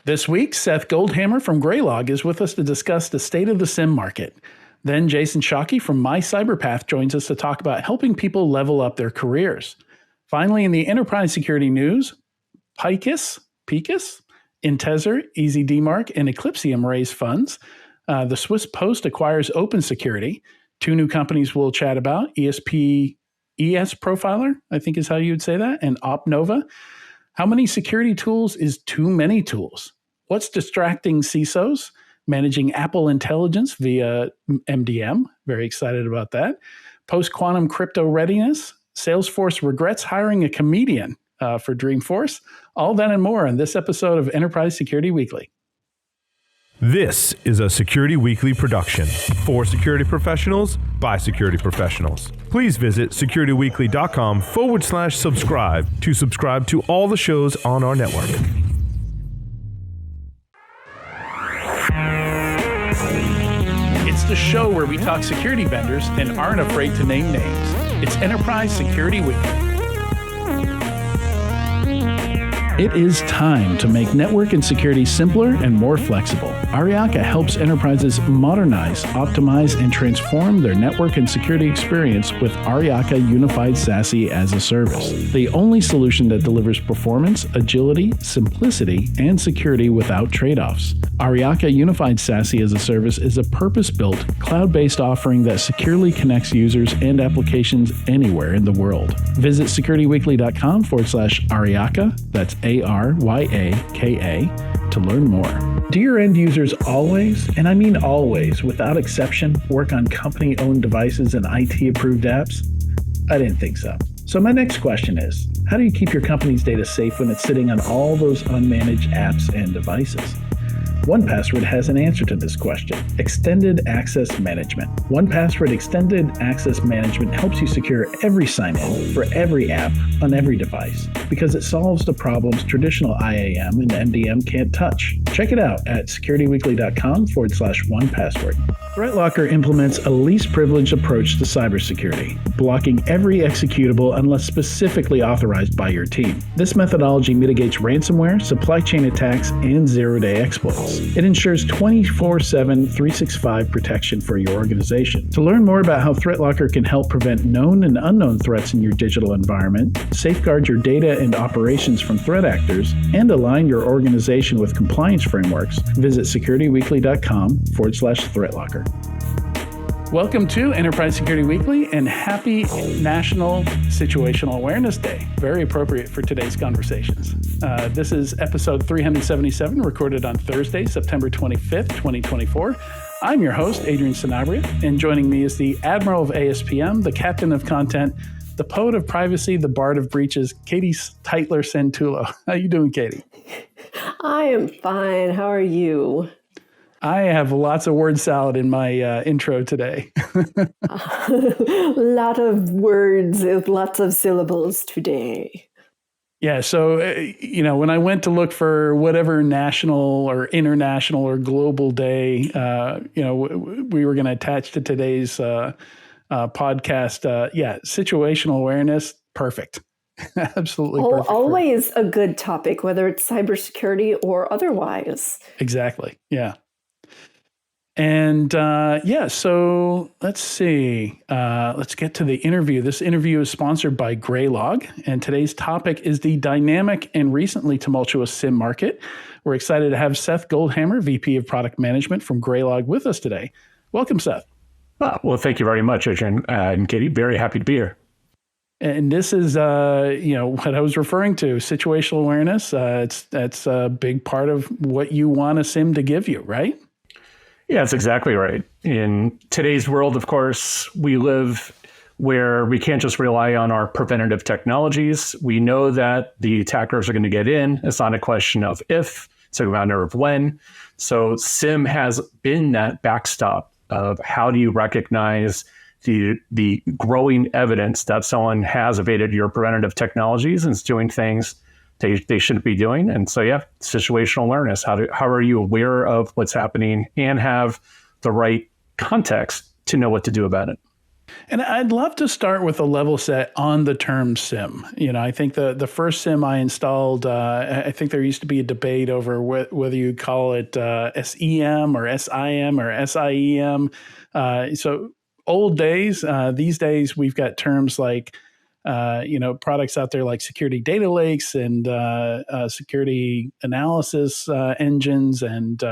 This week, Seth Goldhammer from Greylog is with us to discuss the state of the SIEM market. Then Jason Shockey from My Cyberpath joins us to talk about helping people level up their careers. Finally, in the enterprise security news, Picus, Intezer, EasyDmark, and Eclipsium raise funds. The Swiss Post acquires Open Security. Two new companies we'll chat about, ES Profiler, I think is how you would say that, and OpNova. How many security tools is too many tools? What's distracting CISOs? Managing Apple Intelligence via MDM. Very excited about that. Post-quantum crypto readiness. Salesforce regrets hiring a comedian for Dreamforce. All that and more on this episode of Enterprise Security Weekly. This is a Security Weekly production for security professionals by security professionals. Please visit securityweekly.com/subscribe to subscribe to all the shows on our network. It's the show where we talk security vendors and aren't afraid to name names. It's Enterprise Security Weekly. It is time to make network and security simpler and more flexible. Ariaka helps enterprises modernize, optimize, and transform their network and security experience with Ariaka Unified SASE as a service, the only solution that delivers performance, agility, simplicity, and security without trade-offs. Ariaka Unified SASE as a service is a purpose-built, cloud-based offering that securely connects users and applications anywhere in the world. Visit securityweekly.com/Ariaka, that's ARYAKA, to learn more. Do your end users always, and I mean always, without exception, work on company-owned devices and IT-approved apps? I didn't think so. So my next question is, how do you keep your company's data safe when it's sitting on all those unmanaged apps and devices? 1Password has an answer to this question: Extended Access Management. 1Password Extended Access Management helps you secure every sign-in for every app on every device because it solves the problems traditional IAM and MDM can't touch. Check it out at securityweekly.com/1Password. ThreatLocker implements a least privileged approach to cybersecurity, blocking every executable unless specifically authorized by your team. This methodology mitigates ransomware, supply chain attacks, and zero-day exploits. It ensures 24/7, 365 protection for your organization. To learn more about how ThreatLocker can help prevent known and unknown threats in your digital environment, safeguard your data and operations from threat actors, and align your organization with compliance frameworks, visit securityweekly.com/ThreatLocker. Welcome to Enterprise Security Weekly and happy National Situational Awareness Day. Very appropriate for today's conversations. This is episode 377, recorded on Thursday, September 25th, 2024. I'm your host, Adrian Sanabria, and joining me is the Admiral of ASPM, the Captain of Content, the Poet of Privacy, the Bard of Breaches, Katie Teitler-Santullo. How you doing, Katie? I am fine. How are you? I have lots of word salad in my intro today. A lot of words with lots of syllables today. Yeah, so, when I went to look for whatever national or international or global day, we were going to attach to today's podcast, situational awareness, perfect. Absolutely perfect. Always a good topic, whether it's cybersecurity or otherwise. Exactly, yeah. And so let's see. Let's get to the interview. This interview is sponsored by Greylog, and today's topic is the dynamic and recently tumultuous SIEM market. We're excited to have Seth Goldhammer, VP of Product Management from Greylog, with us today. Welcome, Seth. Well, thank you very much, Adrian and Katie. Very happy to be here. And this is, what I was referring to, situational awareness. That's a big part of what you want a SIEM to give you, right? Yeah, that's exactly right. In today's world, of course, we live where we can't just rely on our preventative technologies. We know that the attackers are going to get in. It's not a question of if, it's a matter of when. So SIEM has been that backstop of how do you recognize the growing evidence that someone has evaded your preventative technologies and is doing things they shouldn't be doing. And so, situational awareness. How are you aware of what's happening and have the right context to know what to do about it? And I'd love to start with a level set on the term SIEM. I think the first SIEM I installed, I think there used to be a debate over whether you call it SEM or SIM or SIEM. So old days, these days we've got terms like, products out there like security data lakes and security analysis engines and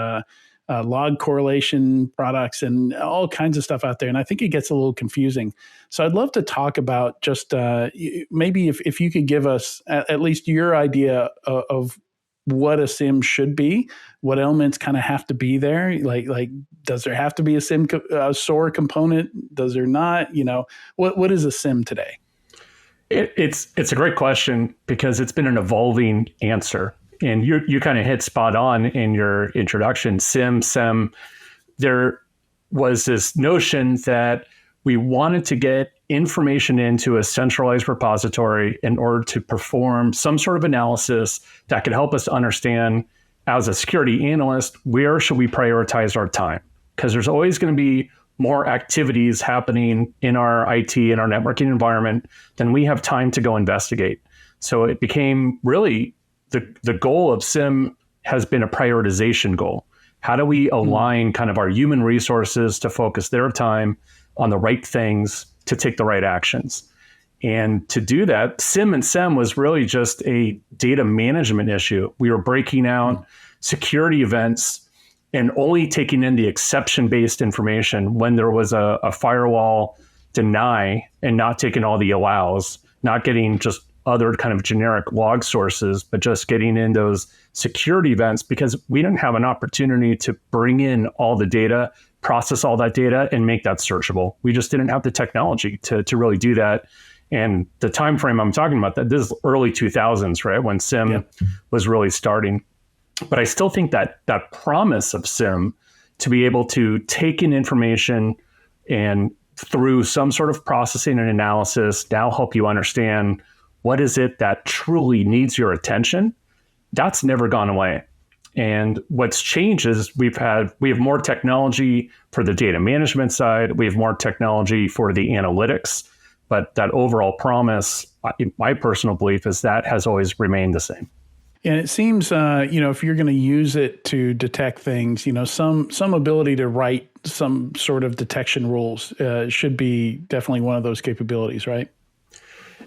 log correlation products and all kinds of stuff out there. And I think it gets a little confusing. So I'd love to talk about just maybe if you could give us at least your idea of what a SIEM should be, what elements kind of have to be there. Like, does there have to be a SIEM, SOAR component? Does there not? What is a SIEM today? It's a great question because it's been an evolving answer. And you kind of hit spot on in your introduction. SIEM, there was this notion that we wanted to get information into a centralized repository in order to perform some sort of analysis that could help us understand, as a security analyst, where should we prioritize our time? Because there's always going to be more activities happening in our IT and our networking environment than we have time to go investigate. So it became really the goal of SIEM has been a prioritization goal. How do we align kind of our human resources to focus their time on the right things to take the right actions? And to do that, SIEM and SIEM was really just a data management issue. We were breaking out security events and only taking in the exception-based information when there was a firewall deny and not taking all the allows, not getting just other kind of generic log sources, but just getting in those security events because we didn't have an opportunity to bring in all the data, process all that data, and make that searchable. We just didn't have the technology to really do that. And the time frame I'm talking about, that this is early 2000s, right, when SIEM was really starting. But I still think that that promise of SIEM to be able to take in information and through some sort of processing and analysis, now help you understand what is it that truly needs your attention, that's never gone away. And what's changed is we have more technology for the data management side. We have more technology for the analytics. But that overall promise, my personal belief, is that has always remained the same. And it seems, if you're going to use it to detect things, some ability to write some sort of detection rules should be definitely one of those capabilities, right?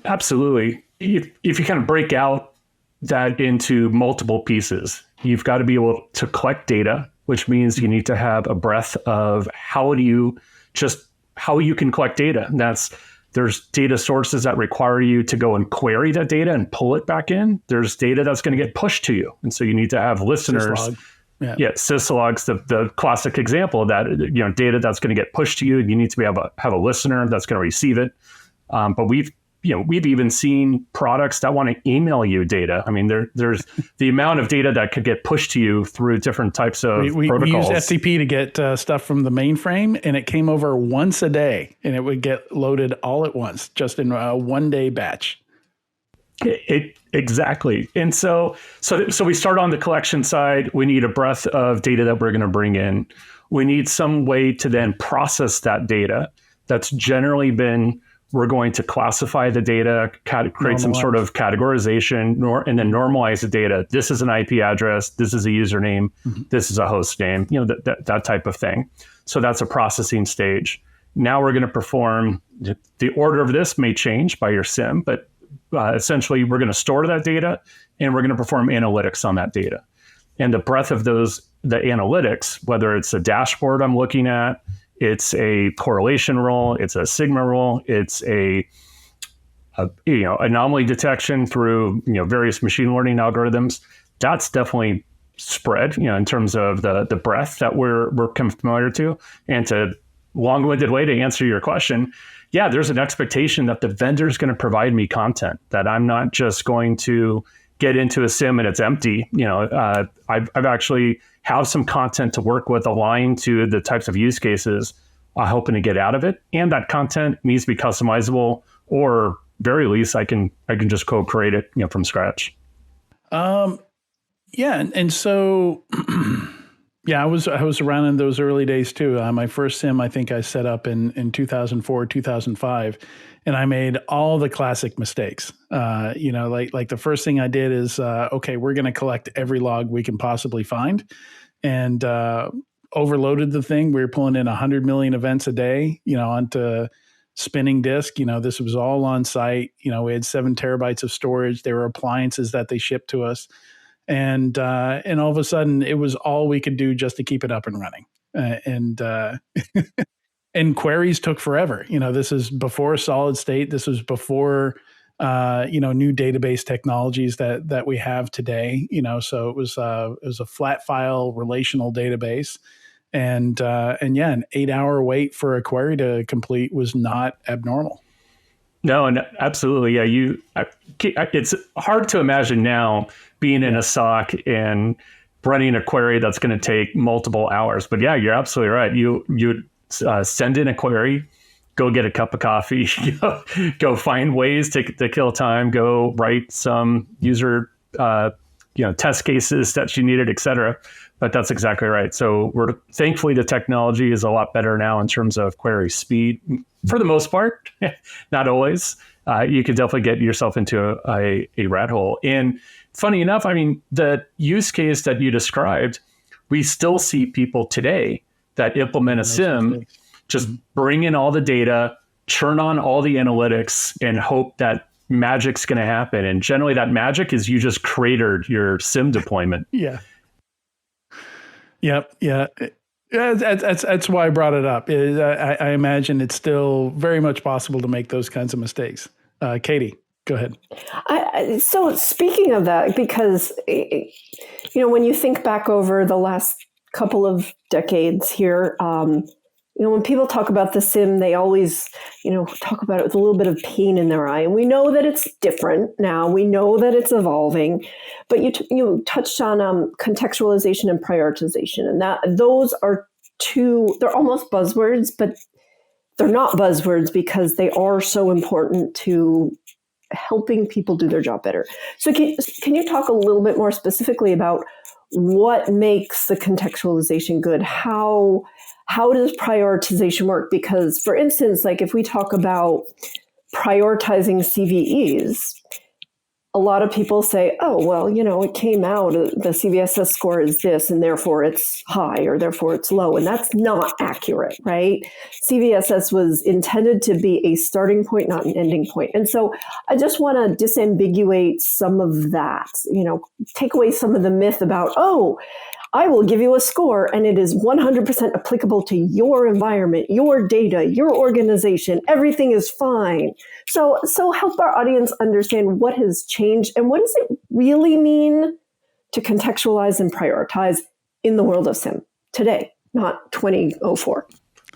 Absolutely. If you kind of break out that into multiple pieces, you've got to be able to collect data, which means you need to have a breadth of how you can collect data. There's data sources that require you to go and query that data and pull it back in. There's data that's going to get pushed to you. And so you need to have listeners. Syslog. Syslog's the classic example of that, data that's going to get pushed to you. You need to have a listener that's going to receive it. But we've even seen products that want to email you data. I mean, there's the amount of data that could get pushed to you through different types of protocols. We used FTP to get stuff from the mainframe, and it came over once a day, and it would get loaded all at once, just in a one-day batch. Exactly. And so we start on the collection side. We need a breadth of data that we're going to bring in. We need some way to then process that data. That's generally been, we're going to classify the data, create some sort of categorization, and then normalize the data. This is an IP address. This is a username. This is a host name, that type of thing. So that's a processing stage. Now we're going to perform, the order of this may change by your SIEM, but essentially we're going to store that data and we're going to perform analytics on that data. And the breadth of the analytics, whether it's a dashboard I'm looking at, it's a correlation rule, it's a sigma rule, it's a anomaly detection through various machine learning algorithms. That's definitely spread in terms of the breadth that we're familiar to. And to long-winded way to answer your question, there's an expectation that the vendor is going to provide me content, that I'm not just going to get into a SIEM and it's empty. I've actually have some content to work with aligned to the types of use cases I'm hoping to get out of it. And that content needs to be customizable, or very least I can just co-create it from scratch. And so Yeah, I was around in those early days too. My first SIEM, I think I set up in 2004, 2005, and I made all the classic mistakes. Like the first thing I did is, okay, we're going to collect every log we can possibly find, and overloaded the thing. We were pulling in 100 million events a day, onto spinning disk. This was all on site. We had 7 terabytes of storage. There were appliances that they shipped to us. And all of a sudden, it was all we could do just to keep it up and running. And queries took forever. This is before solid state. This was before new database technologies that we have today. So it was a flat file relational database, and an 8-hour wait for a query to complete was not abnormal. No, and absolutely. Yeah, it's hard to imagine now being in a SOC and running a query that's going to take multiple hours. But yeah, you're absolutely right. You send in a query, go get a cup of coffee, go find ways to kill time, go write some user test cases that you needed, et cetera. But that's exactly right. So thankfully the technology is a lot better now in terms of query speed. For the most part, not always. You could definitely get yourself into a rat hole. And funny enough, I mean, the use case that you described, we still see people today that implement a SIEM, just bring in all the data, turn on all the analytics, and hope that magic's going to happen. And generally that magic is you just cratered your SIEM deployment. Yeah. Yep. Yeah. That's why I brought it up. I imagine it's still very much possible to make those kinds of mistakes. Katie, go ahead. So speaking of that, because, when you think back over the last couple of decades here, when people talk about the SIEM, they always, talk about it with a little bit of pain in their eye. And we know that it's different now. We know that it's evolving. But you touched on contextualization and prioritization. And those are they're almost buzzwords, but they're not buzzwords because they are so important to helping people do their job better. So can you talk a little bit more specifically about what makes the contextualization good? How does prioritization work? Because, for instance, like if we talk about prioritizing CVEs, a lot of people say, oh, well, it came out, the CVSS score is this, and therefore it's high, or therefore it's low. And that's not accurate, right? CVSS was intended to be a starting point, not an ending point. And so I just want to disambiguate some of that, take away some of the myth about, oh, I will give you a score and it is 100% applicable to your environment, your data, your organization. Everything is fine. So help our audience understand what has changed and what does it really mean to contextualize and prioritize in the world of SIEM today, not 2004.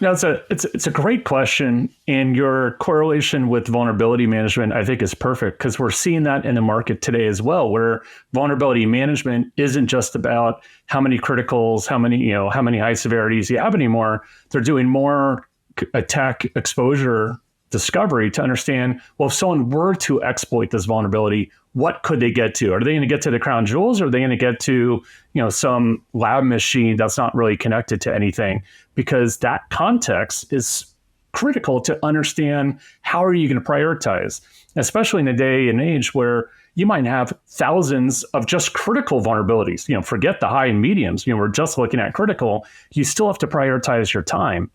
No, it's a great question, and your correlation with vulnerability management, I think, is perfect because we're seeing that in the market today as well, where vulnerability management isn't just about how many criticals, how many high severities you have anymore. They're doing more attack exposure discovery to understand, well, if someone were to exploit this vulnerability, what could they get to? Are they going to get to the crown jewels, or are they going to get to, some lab machine that's not really connected to anything? Because that context is critical to understand how are you going to prioritize, especially in a day and age where you might have thousands of just critical vulnerabilities. Forget the high and mediums. We're just looking at critical. You still have to prioritize your time.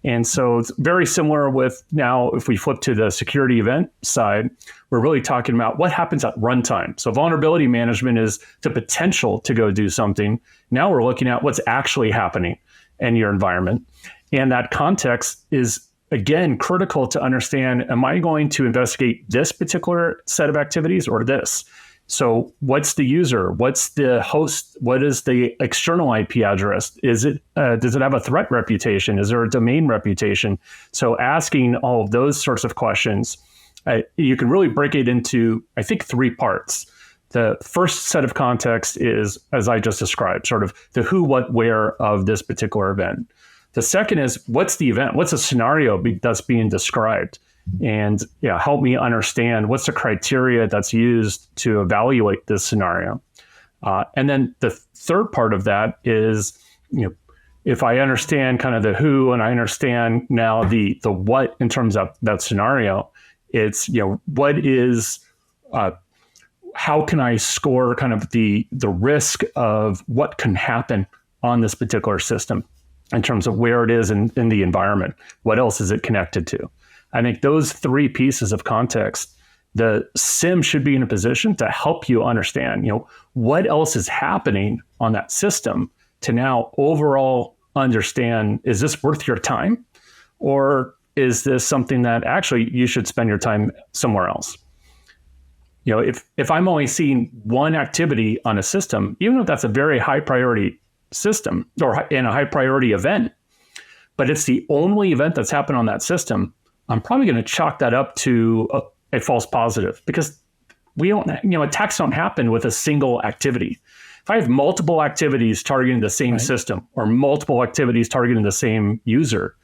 And so it's very similar with now, if we flip to the security event side, we're really talking about what happens at runtime. So vulnerability management is the potential to go do something. Now we're looking at what's actually happening in your environment. And that context is, again, critical to understand, am I going to investigate this particular set of activities or this? So what's the user? What's the host? What is the external IP address? Does it have a threat reputation? Is there a domain reputation? So asking all of those sorts of questions, you can really break it into, I think, 3 parts. The first set of context is, as I just described, sort of the who, what, where of this particular event. The second is, what's the event? What's the scenario that's being described? And help me understand what's the criteria that's used to evaluate this scenario. And then the third part of that is, if I understand kind of the who and I understand now the what in terms of that scenario, it's, what is, how can I score kind of the risk of what can happen on this particular system in terms of where it is in the environment? What else is it connected to? I think those three pieces of context, the SIEM should be in a position to help you understand, what else is happening on that system to now overall understand, is this worth your time? Or is this something that actually you should spend your time somewhere else? If I'm only seeing one activity on a system, even if that's a very high priority system or in a high priority event, but it's the only event that's happened on that system, I'm probably going to chalk that up to a false positive, because attacks don't happen with a single activity. If I have multiple activities targeting the same system or multiple activities targeting the same user,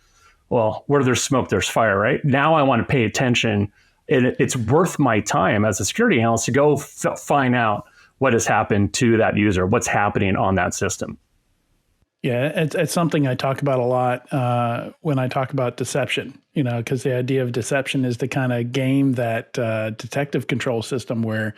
well, where there's smoke, there's fire, right? Now I want to pay attention. It's worth my time as a security analyst to go find out what has happened to that user, what's happening on that system. Yeah, it's something I talk about a lot when I talk about deception, because the idea of deception is to kind of game that detective control system where,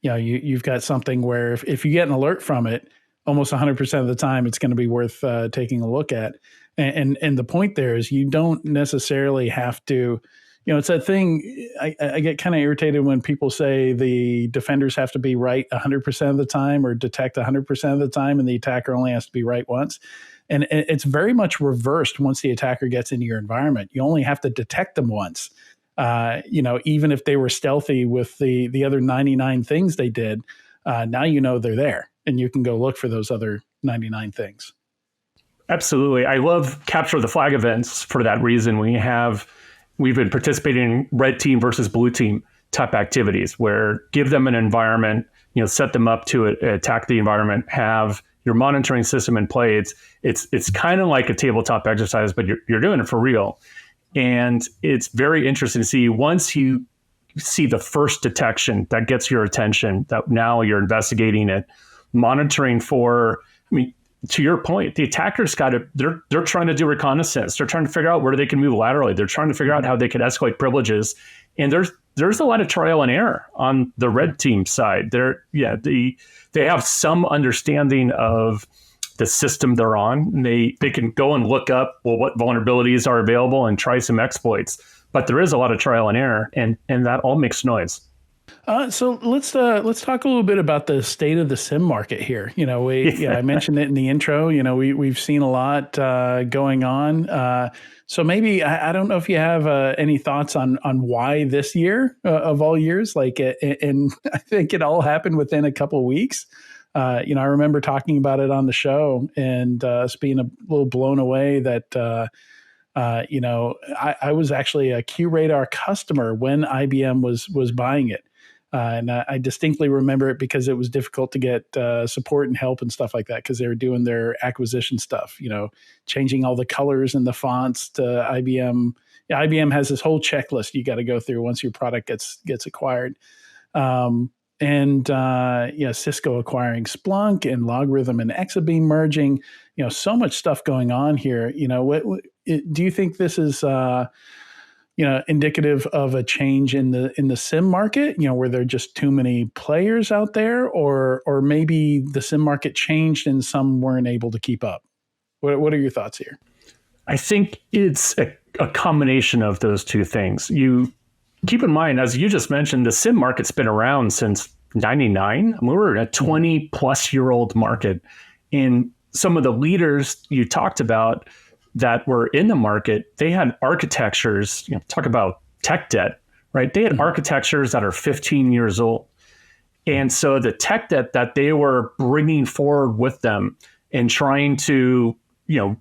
you've got something where if you get an alert from it, almost 100% of the time, it's going to be worth taking a look at. And the point there is you don't necessarily have to, it's that thing, I get kind of irritated when people say the defenders have to be right 100% of the time or detect 100% of the time, and the attacker only has to be right once. And it's very much reversed once the attacker gets into your environment. You only have to detect them once. Even if they were stealthy with the other 99 things they did, now they're there, and you can go look for those other 99 things. Absolutely. I love capture the flag events for that reason. We've been participating in red team versus blue team type activities where give them an environment, set them up to attack the environment, have your monitoring system in play. It's kind of like a tabletop exercise, but you're doing it for real. And it's very interesting to see once you see the first detection that gets your attention, that now you're investigating it, monitoring for, to your point, the attackers they're trying to do reconnaissance. They're trying to figure out where they can move laterally. They're trying to figure out how they can escalate privileges. And there's a lot of trial and error on the red team side. They have some understanding of the system they're on. And they can go and look up, what vulnerabilities are available and try some exploits. But there is a lot of trial and error, and that all makes noise. So let's talk a little bit about the state of the SIEM market here. I mentioned it in the intro. We've seen a lot going on. So maybe I don't know if you have any thoughts on why this year of all years, and I think it all happened within a couple of weeks. I remember talking about it on the show and being a little blown away that. I was actually a QRadar customer when IBM was buying it. And I distinctly remember it because it was difficult to get support and help and stuff like that because they were doing their acquisition stuff, changing all the colors and the fonts to IBM. Yeah, IBM has this whole checklist you got to go through once your product gets acquired. Cisco acquiring Splunk and Logarithm and Exabeam merging, so much stuff going on here. Do you think this is indicative of a change in the SIEM market, where there are just too many players out there, or maybe the SIEM market changed and some weren't able to keep up? What are your thoughts here? I think it's a combination of those two things. You keep in mind, as you just mentioned, the SIEM market's been around since 99. We're in a 20 plus year old market. And some of the leaders you talked about that were in the market, they had architectures, talk about tech debt, right? They had architectures that are 15 years old. And so the tech debt that they were bringing forward with them and trying to,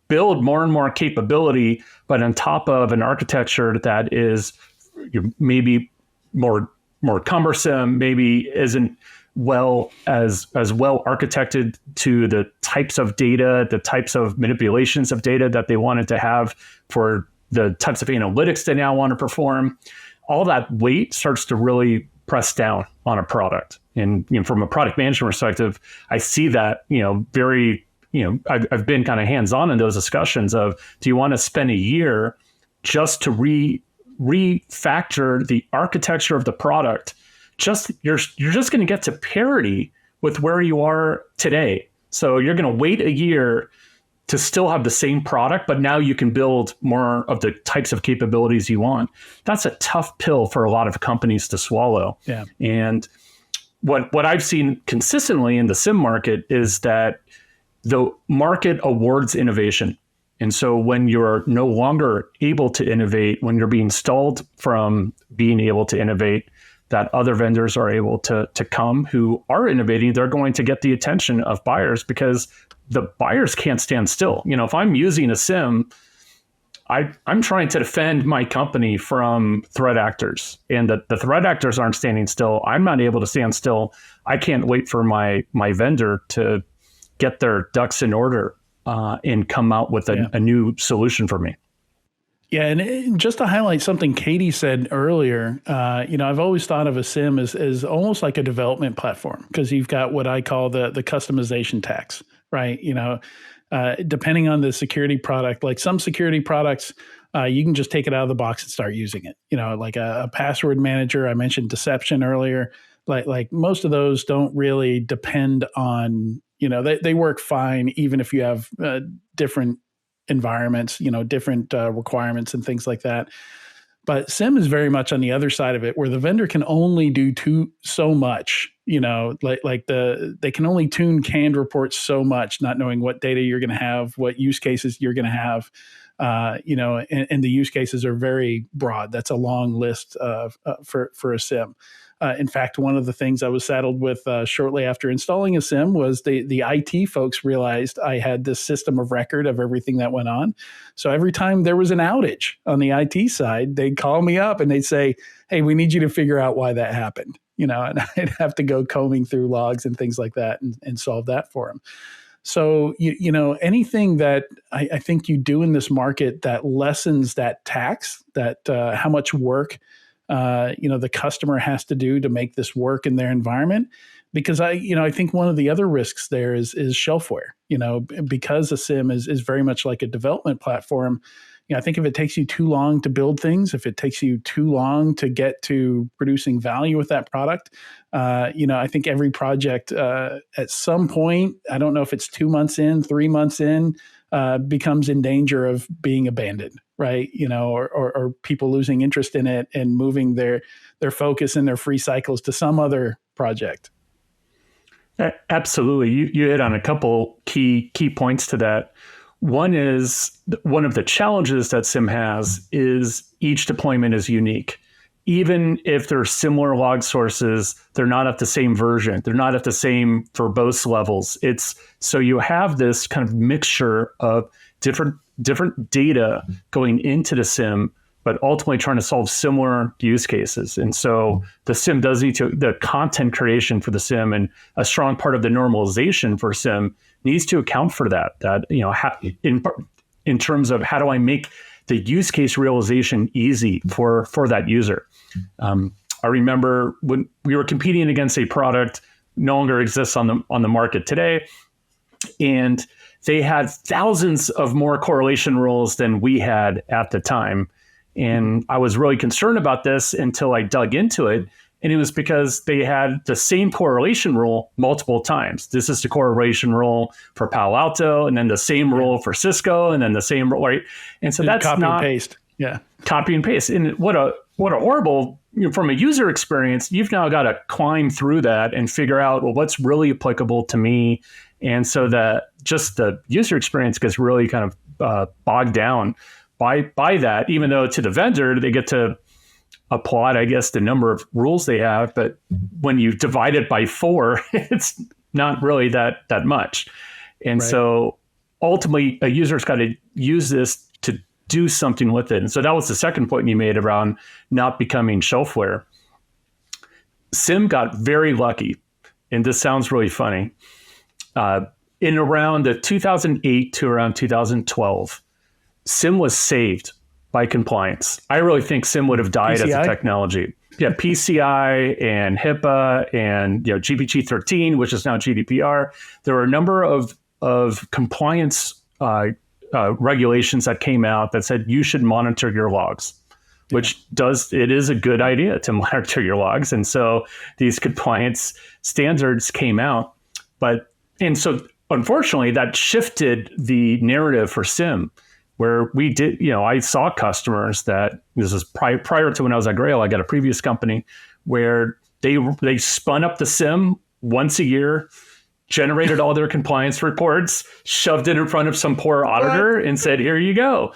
build more and more capability, but on top of an architecture that is maybe more cumbersome, maybe isn't as well architected to the types of data, the types of manipulations of data that they wanted to have for the types of analytics they now want to perform. All that weight starts to really press down on a product. And from a product management perspective, I see that very I've been kind of hands-on in those discussions of, do you want to spend a year just to refactor the architecture of the product? You're just going to get to parity with where you are today. So you're going to wait a year to still have the same product, but now you can build more of the types of capabilities you want. That's a tough pill for a lot of companies to swallow. Yeah. And what I've seen consistently in the SIEM market is that the market awards innovation. And so when you're no longer able to innovate, when you're being stalled from being able to innovate, that other vendors are able to come who are innovating, they're going to get the attention of buyers because the buyers can't stand still. If I'm using a SIEM, I'm trying to defend my company from threat actors, and the threat actors aren't standing still. I'm not able to stand still. I can't wait for my vendor to get their ducks in order and come out with a new solution for me. Yeah, and just to highlight something Katie said earlier, I've always thought of a SIEM as almost like a development platform, because you've got what I call the customization tax, right? Depending on the security product, like some security products, you can just take it out of the box and start using it. Like a password manager. I mentioned deception earlier. Like most of those don't really depend on, they work fine even if you have different environments, different requirements and things like that. But SIEM is very much on the other side of it, where the vendor can only do so much. They can only tune canned reports so much, not knowing what data you're going to have, what use cases you're going to have. And the use cases are very broad. That's a long list for a SIEM. In fact, one of the things I was saddled with shortly after installing a SIEM was the IT folks realized I had this system of record of everything that went on. So every time there was an outage on the IT side, they'd call me up and they'd say, "Hey, we need you to figure out why that happened." And I'd have to go combing through logs and things like that and solve that for them. So, anything that I think you do in this market that lessens that tax, that how much work the customer has to do to make this work in their environment. Because I think one of the other risks there is shelfware. Because a SIEM is very much like a development platform. I think if it takes you too long to build things, if it takes you too long to get to producing value with that product, I think every project at some point, I don't know if it's 2 months in, 3 months in, becomes in danger of being abandoned, right? Or people losing interest in it and moving their focus and their free cycles to some other project. Absolutely. You hit on a couple key points to that. One is, one of the challenges that SIEM has is each deployment is unique. Even if they're similar log sources, they're not at the same version. They're not at the same verbose levels. So you have this kind of mixture of different data going into the SIEM, but ultimately trying to solve similar use cases. And so the SIEM does need to, the content creation for the SIEM and a strong part of the normalization for SIEM needs to account for that, in terms of how do I make the use case realization easy for that user. I remember when we were competing against a product no longer exists on the market today, and they had thousands of more correlation rules than we had at the time. And I was really concerned about this until I dug into it. And it was because they had the same correlation rule multiple times. This is the correlation rule for Palo Alto, and then the same rule for Cisco, and then the same rule, right? And so that's copy not and paste. Yeah, copy and paste. And what a horrible, from a user experience, you've now got to climb through that and figure out, well, what's really applicable to me. And so that just the user experience gets really kind of bogged down by that, even though to the vendor, they get to applaud, I guess, the number of rules they have. But when you divide it by 4, it's not really that much. And so ultimately, a user's got to use this to do something with it. And so that was the second point you made around not becoming shelfware. SIEM got very lucky, and this sounds really funny. In around the 2008 to around 2012, SIEM was saved by compliance. I really think SIEM would have died PCI? as a technology. Yeah, PCI and HIPAA and GPG 13, which is now GDPR. There were a number of of compliance regulations that came out that said you should monitor your logs, which it is a good idea to monitor your logs. And so these compliance standards came out, and so unfortunately that shifted the narrative for SIEM, where we did, I saw customers that, this is prior to when I was at Grail, I got a previous company where they spun up the SIEM once a year, generated all their compliance reports, shoved it in front of some poor auditor and said, here you go.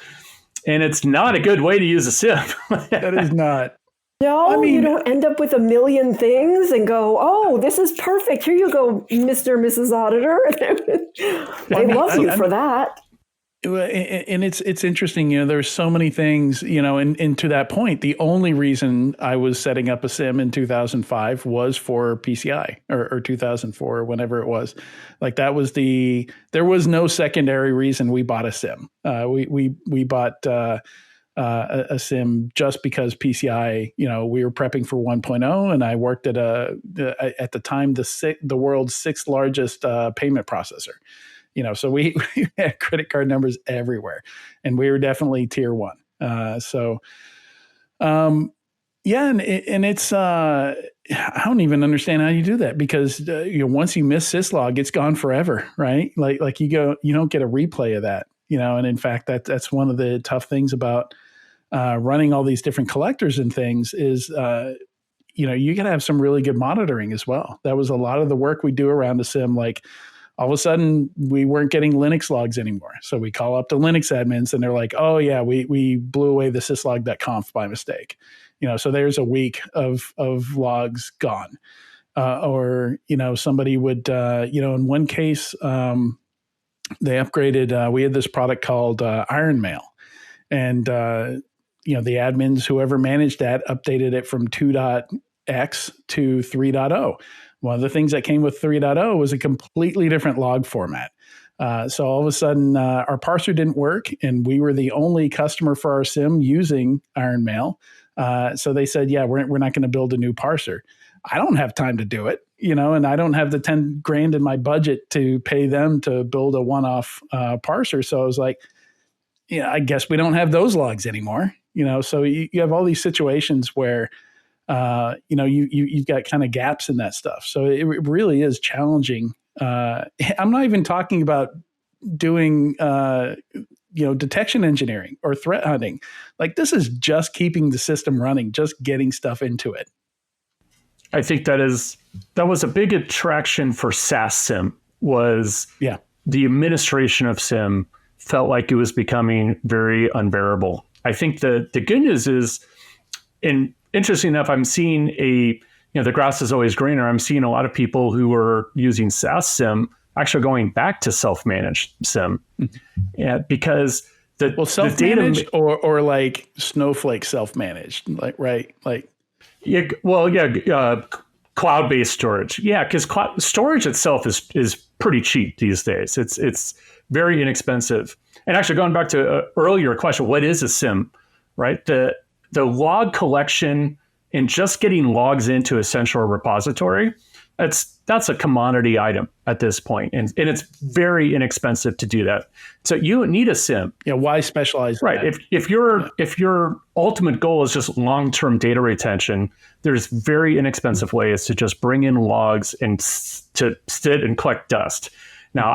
And it's not a good way to use a SIEM. That is not. No, you don't end up with a million things and go, oh, this is perfect. Here you go, Mr. and Mrs. Auditor. They love you for that. And it's interesting, there's so many things, and to that point, the only reason I was setting up a SIEM in 2005 was for PCI or 2004, whenever it was. Like there was no secondary reason we bought a SIEM. We bought a SIEM just because PCI, we were prepping for 1.0, and I worked at at the time, the world's 6th largest payment processor. So we had credit card numbers everywhere, and we were definitely tier 1. And it's I don't even understand how you do that, because once you miss syslog, it's gone forever, right? Like you don't get a replay of that, And in fact, that's one of the tough things about running all these different collectors and things is you got to have some really good monitoring as well. That was a lot of the work we do around a SIEM, like. All of a sudden, we weren't getting Linux logs anymore. So we call up the Linux admins, and they're like, oh, yeah, we blew away the syslog.conf by mistake. So there's a week of logs gone. Or somebody would, in one case, they upgraded. We had this product called Iron Mail. And, the admins, whoever managed that, updated it from 2.x to 3.0. One of the things that came with 3.0 was a completely different log format. So all of a sudden, our parser didn't work, and we were the only customer for our SIEM using Iron Mail. So they said, yeah, we're not going to build a new parser. I don't have time to do it, and I don't have the $10,000 in my budget to pay them to build a one-off parser. So I was like, I guess we don't have those logs anymore. So you have all these situations where you've got kind of gaps in that stuff. So it really is challenging. I'm not even talking about doing, detection engineering or threat hunting. Like, this is just keeping the system running, just getting stuff into it. I think that was a big attraction for SaaS SIEM, was the administration of SIEM felt like it was becoming very unbearable. I think the good news is, interesting enough, I'm seeing the grass is always greener. I'm seeing a lot of people who are using SaaS SIEM actually going back to self-managed SIEM. Because self-managed or like Snowflake self-managed, cloud-based storage. Yeah, because storage itself is pretty cheap these days. It's very inexpensive. And actually, going back to an earlier question, what is a SIEM, right? The log collection and just getting logs into a central repository, that's a commodity item at this point. And it's very inexpensive to do that. So you need a SIEM. Yeah, why specialize? Right. If your ultimate goal is just long-term data retention, there's very inexpensive ways to just bring in logs and to sit and collect dust. Now,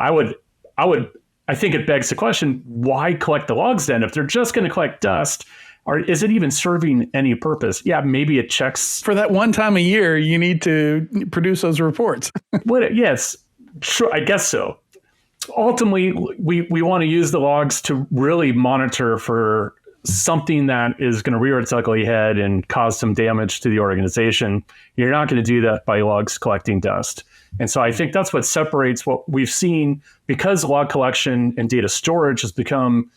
I think it begs the question, why collect the logs then? If they're just going to collect dust, or is it even serving any purpose? Yeah, maybe it checks. For that one time a year, you need to produce those reports. Yes, sure, I guess so. Ultimately, we want to use the logs to really monitor for something that is going to rear its ugly head and cause some damage to the organization. You're not going to do that by logs collecting dust. And so I think that's what separates what we've seen, because log collection and data storage has become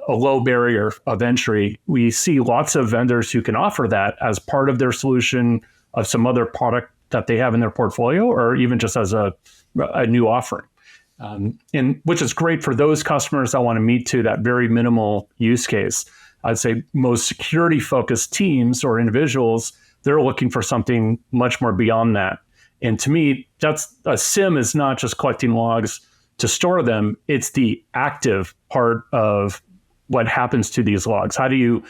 a low barrier of entry. We see lots of vendors who can offer that as part of their solution of some other product that they have in their portfolio, or even just as a new offering. And which is great for those customers that want to meet to that very minimal use case. I'd say most security focused teams or individuals, they're looking for something much more beyond that. And to me, that's a SIEM is not just collecting logs to store them. It's the active part of what happens to these logs. How do you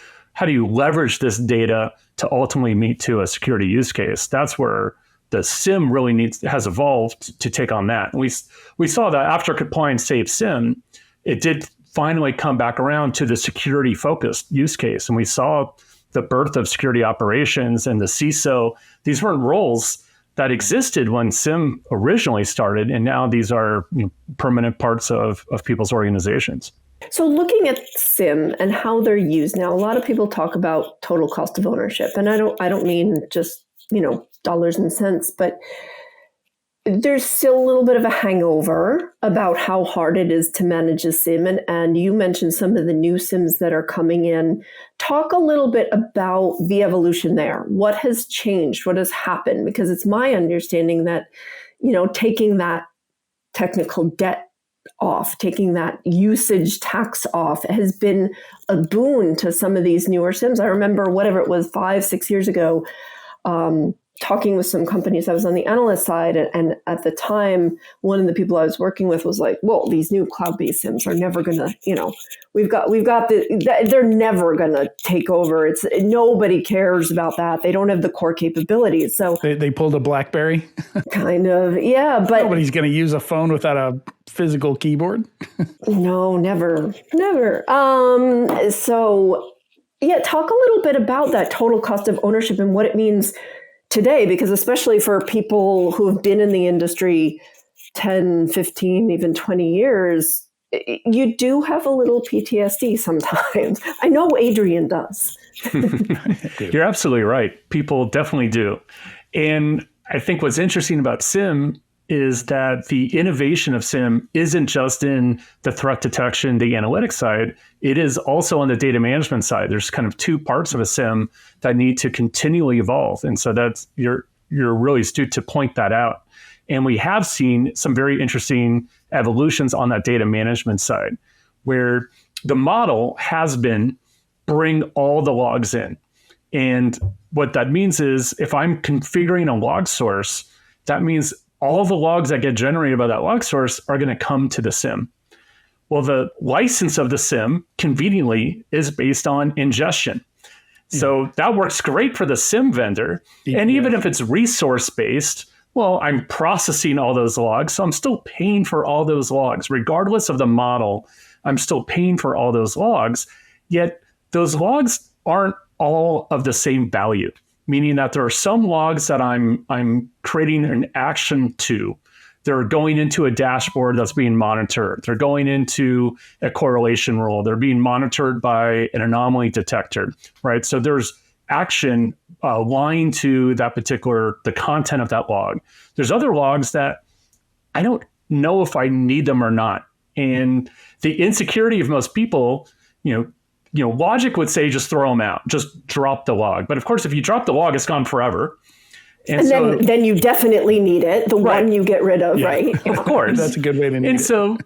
leverage this data to ultimately meet to a security use case? That's where the SIEM really has evolved to take on that. And we saw that after compliance safe SIEM, it did finally come back around to the security focused use case. And we saw the birth of security operations and the CISO. These weren't roles that existed when SIEM originally started, and now these are permanent parts of people's organizations. So looking at SIEM and how they're used now, a lot of people talk about total cost of ownership, and I don't mean just dollars and cents, but there's still a little bit of a hangover about how hard it is to manage a SIEM. And you mentioned some of the new SIEMs that are coming in. Talk a little bit about the evolution there. What has changed? What has happened? Because it's my understanding that, taking that technical debt off, taking that usage tax off has been a boon to some of these newer SIEMs. I remember whatever it was 5-6 years ago, talking with some companies. I was on the analyst side, and at the time, one of the people I was working with was like, "Well, these new cloud-based SIEMs are never gonna, they're never gonna take over. Nobody cares about that. They don't have the core capabilities." So they pulled a BlackBerry. Kind of, yeah. But nobody's going to use a phone without a physical keyboard. No, never. So, yeah, talk a little bit about that total cost of ownership and what it means today, because especially for people who have been in the industry 10, 15, even 20 years, you do have a little PTSD sometimes. I know Adrian does. You're absolutely right. People definitely do. And I think what's interesting about SIEM is that the innovation of SIEM isn't just in the threat detection, the analytics side. It is also on the data management side. There's kind of two parts of a SIEM that need to continually evolve. And so you're really astute to point that out. And we have seen some very interesting evolutions on that data management side, where the model has been bring all the logs in. And what that means is if I'm configuring a log source, that means all the logs that get generated by that log source are going to come to the SIEM. Well, the license of the SIEM conveniently is based on ingestion. So that works great for the SIEM vendor. And even if it's resource-based, well, I'm processing all those logs. So I'm still paying for all those logs. Regardless of the model, I'm still paying for all those logs. Yet those logs aren't all of the same value, meaning that there are some logs that I'm creating an action to. They're going into a dashboard that's being monitored. They're going into a correlation rule. They're being monitored by an anomaly detector, right? So there's action aligned to the content of that log. There's other logs that I don't know if I need them or not. And the insecurity of most people, logic would say just throw them out, just drop the log. But of course, if you drop the log, it's gone forever. And then you definitely need it, the one you get rid of, right? Of course. That's a good way to need it. So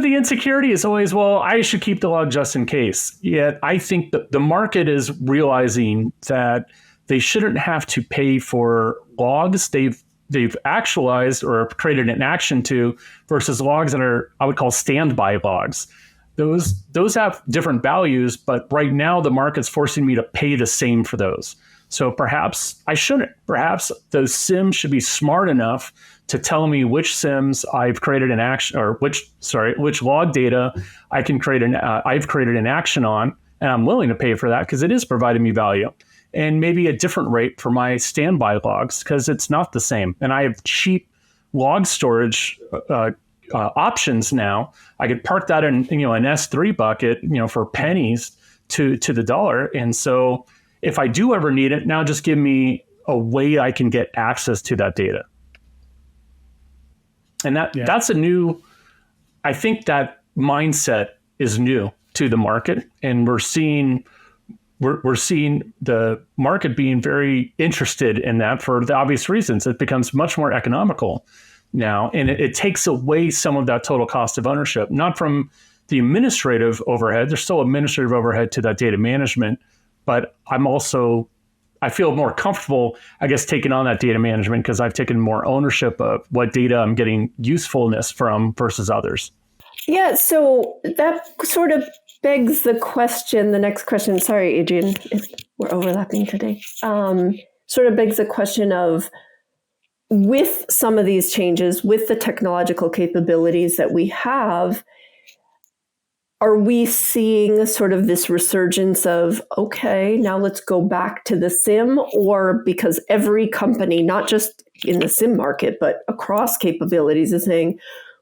the insecurity is always, well, I should keep the log just in case. Yet I think that the market is realizing that they shouldn't have to pay for logs they've actualized or created an action to versus logs that are, I would call standby logs. Those have different values, but right now the market's forcing me to pay the same for those. So perhaps I shouldn't. Perhaps those SIEMs should be smart enough to tell me which SIEMs I've created an action, or which log data I've created an action on, and I'm willing to pay for that because it is providing me value. And maybe a different rate for my standby logs because it's not the same. And I have cheap log storage options now. I could park that in an S3 bucket, for pennies to the dollar. And so if I do ever need it, now just give me a way I can get access to that data. And that's a new, I think that mindset is new to the market. And we're seeing the market being very interested in that for the obvious reasons. It becomes much more economical now, and it takes away some of that total cost of ownership, not from the administrative overhead. There's still administrative overhead to that data management, but I I feel more comfortable, I guess, taking on that data management because I've taken more ownership of what data I'm getting usefulness from versus others. Yeah, so that sort of begs the question, the next question. Sorry, Adrian, if we're overlapping today. Sort of begs the question of, with some of these changes, with the technological capabilities that we have, are we seeing sort of this resurgence of, okay, now let's go back to the SIEM? Or because every company, not just in the SIEM market, but across capabilities, is saying,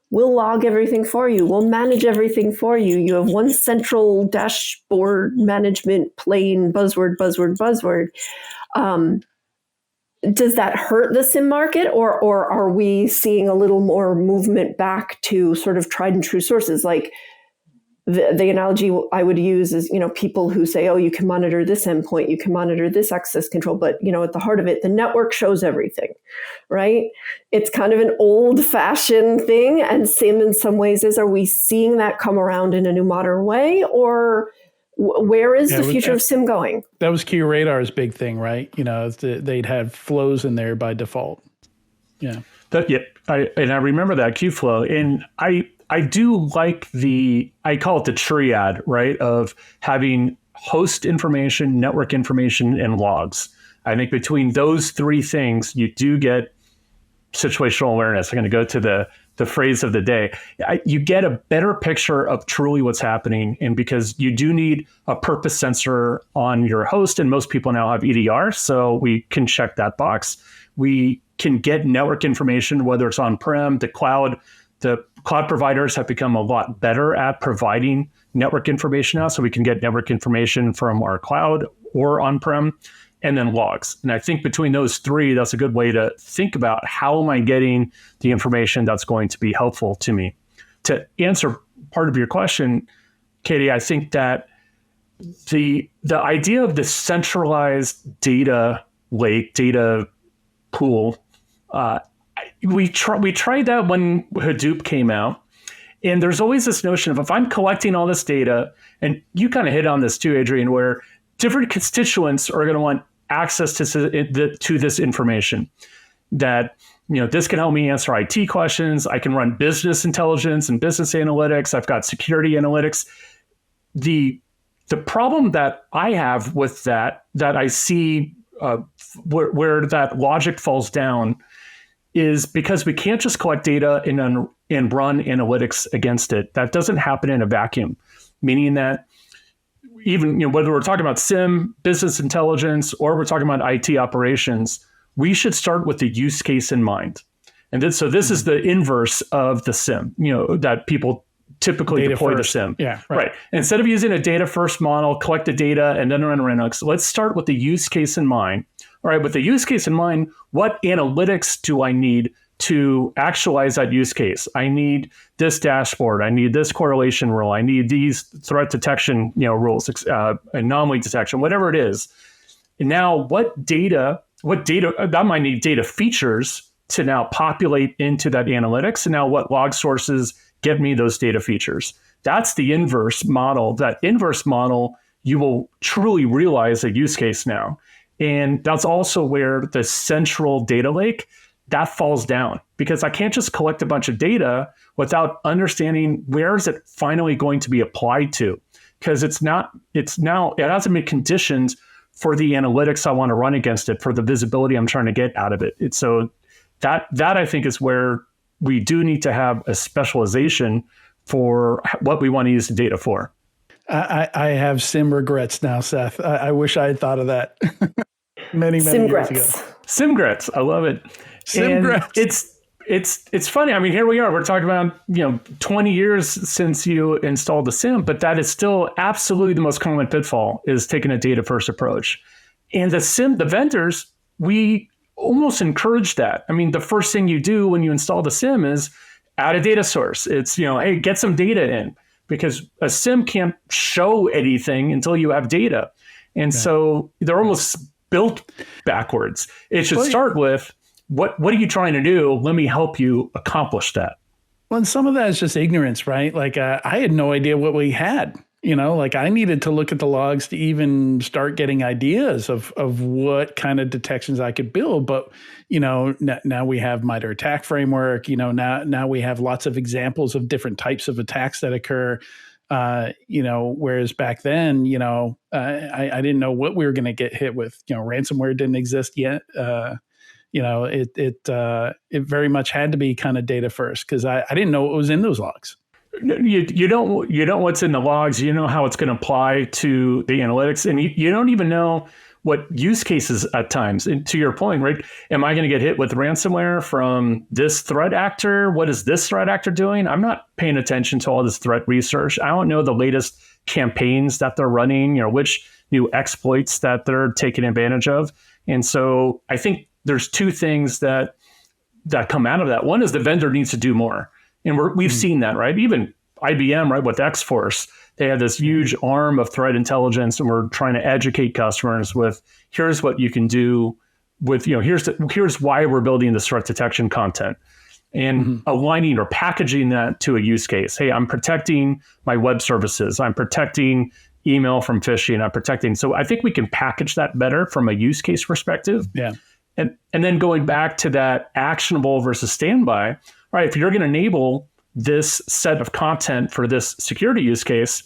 we'll log everything for you. We'll manage everything for you. You have one central dashboard management plane, buzzword, buzzword, buzzword. Does that hurt the SIEM market, or are we seeing a little more movement back to sort of tried and true sources? Like the analogy I would use is, people who say, oh, you can monitor this endpoint, you can monitor this access control, but at the heart of it, the network shows everything, right? It's kind of an old-fashioned thing, and SIEM in some ways is. Are we seeing that come around in a new modern way, or where is the future of SIEM going? That was QRadar's big thing, right? They'd have flows in there by default. Yeah. I remember that Qflow, and I do like I call it the triad, right, of having host information, network information, and logs. I think between those three things, you do get situational awareness. I'm going to go to the phrase of the day. You get a better picture of truly what's happening, and because you do need a purpose sensor on your host, and most people now have EDR, so we can check that box. We can get network information, whether it's on-prem, the cloud. The cloud providers have become a lot better at providing network information now, so we can get network information from our cloud or on-prem, and then logs. And I think between those three, that's a good way to think about how am I getting the information that's going to be helpful to me. To answer part of your question, Katie, I think that the idea of the centralized data lake, data pool, we tried that when Hadoop came out. And there's always this notion of, if I'm collecting all this data, and you kind of hit on this too, Adrian, where different constituents are going to want access to this information, that this can help me answer IT questions. I can run business intelligence and business analytics. I've got security analytics. The problem that I have with that I see where that logic falls down, is because we can't just collect data and run analytics against it. That doesn't happen in a vacuum, meaning that even whether we're talking about SIEM, business intelligence, or we're talking about IT operations, we should start with the use case in mind. And so this is the inverse of the SIEM, that people typically data deploy first. the SIEM. Yeah, right. Instead of using a data first model, collect the data, and then run analytics, let's start with the use case in mind. All right, with the use case in mind, what analytics do I need to actualize that use case? I need this dashboard. I need this correlation rule. I need these threat detection, rules, anomaly detection, whatever it is. And now, what data? That might need data features to now populate into that analytics. And now, what log sources give me those data features? That's the inverse model. That inverse model, you will truly realize a use case now. And that's also where the central data lake, that falls down, because I can't just collect a bunch of data without understanding where is it finally going to be applied to, because it hasn't been conditioned for the analytics I want to run against it, for the visibility I'm trying to get out of it. So that I think is where we do need to have a specialization for what we want to use the data for. I have SIEM regrets now, Seth. I wish I had thought of that many years ago. SIEMgrets, I love it. SIEMgrets. It's funny. I mean, here we are. We're talking about 20 years since you installed the SIEM, but that is still absolutely the most common pitfall, is taking a data first approach. And the vendors, we almost encourage that. I mean, the first thing you do when you install the SIEM is add a data source. It's hey, get some data in. Because a SIEM can't show anything until you have data. And so they're almost built backwards. It should start with, what are you trying to do? Let me help you accomplish that. Well, and some of that is just ignorance, right? Like I had no idea what we had Like I needed to look at the logs to even start getting ideas of what kind of detections I could build. But, now we have MITRE ATT&CK framework, now we have lots of examples of different types of attacks that occur. Whereas back then, I didn't know what we were going to get hit with. Ransomware didn't exist yet. It very much had to be kind of data first because I didn't know what was in those logs. You don't what's in the logs. You know how it's going to apply to the analytics, and you don't even know what use cases at times. And to your point, right? Am I going to get hit with ransomware from this threat actor? What is this threat actor doing? I'm not paying attention to all this threat research. I don't know the latest campaigns that they're running. Which new exploits that they're taking advantage of. And so I think there's two things that come out of that. One is the vendor needs to do more. And we've seen that, right? Even IBM, right, with X-Force, they have this huge arm of threat intelligence, and we're trying to educate customers with here's what you can do with, here's why we're building this threat detection content, and aligning or packaging that to a use case. Hey, I'm protecting my web services. I'm protecting email from phishing. I'm protecting. So I think we can package that better from a use case perspective. Yeah. And then going back to that actionable versus standby. Right, if you're going to enable this set of content for this security use case,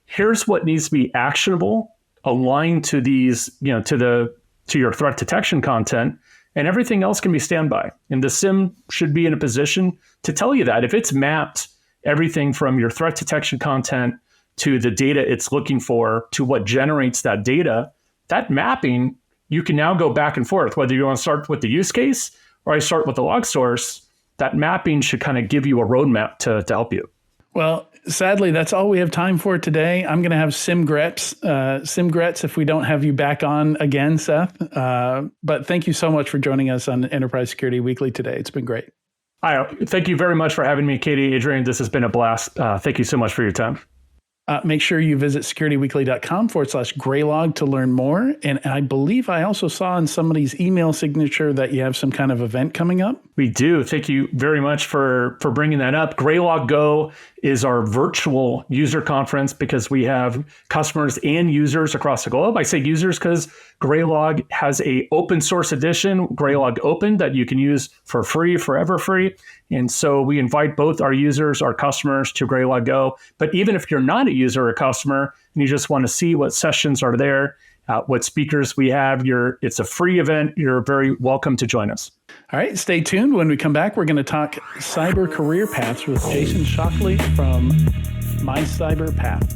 here's what needs to be actionable, aligned to these, to your threat detection content, and everything else can be standby. And the SIEM should be in a position to tell you that if it's mapped everything from your threat detection content to the data it's looking for to what generates that data, that mapping, you can now go back and forth, whether you want to start with the use case or I start with the log source. That mapping should kind of give you a roadmap to help you. Well, sadly, that's all we have time for today. I'm going to have Simgrets if we don't have you back on again, Seth. But thank you so much for joining us on Enterprise Security Weekly today. It's been great. Thank you very much for having me, Katie, Adrian. This has been a blast. Thank you so much for your time. Make sure you visit securityweekly.com/Graylog to learn more. And I believe I also saw in somebody's email signature that you have some kind of event coming up. We do. Thank you very much for bringing that up. Graylog Go is our virtual user conference because we have customers and users across the globe. I say users because Graylog has a open source edition, Graylog Open, that you can use for free, forever free. And so we invite both our users, our customers to Graylog Go. But even if you're not a user or a customer and you just want to see what sessions are there, what speakers we have, it's a free event. You're very welcome to join us. All right, stay tuned. When we come back, we're going to talk cyber career paths with Jason Shockley from My Cyber Path.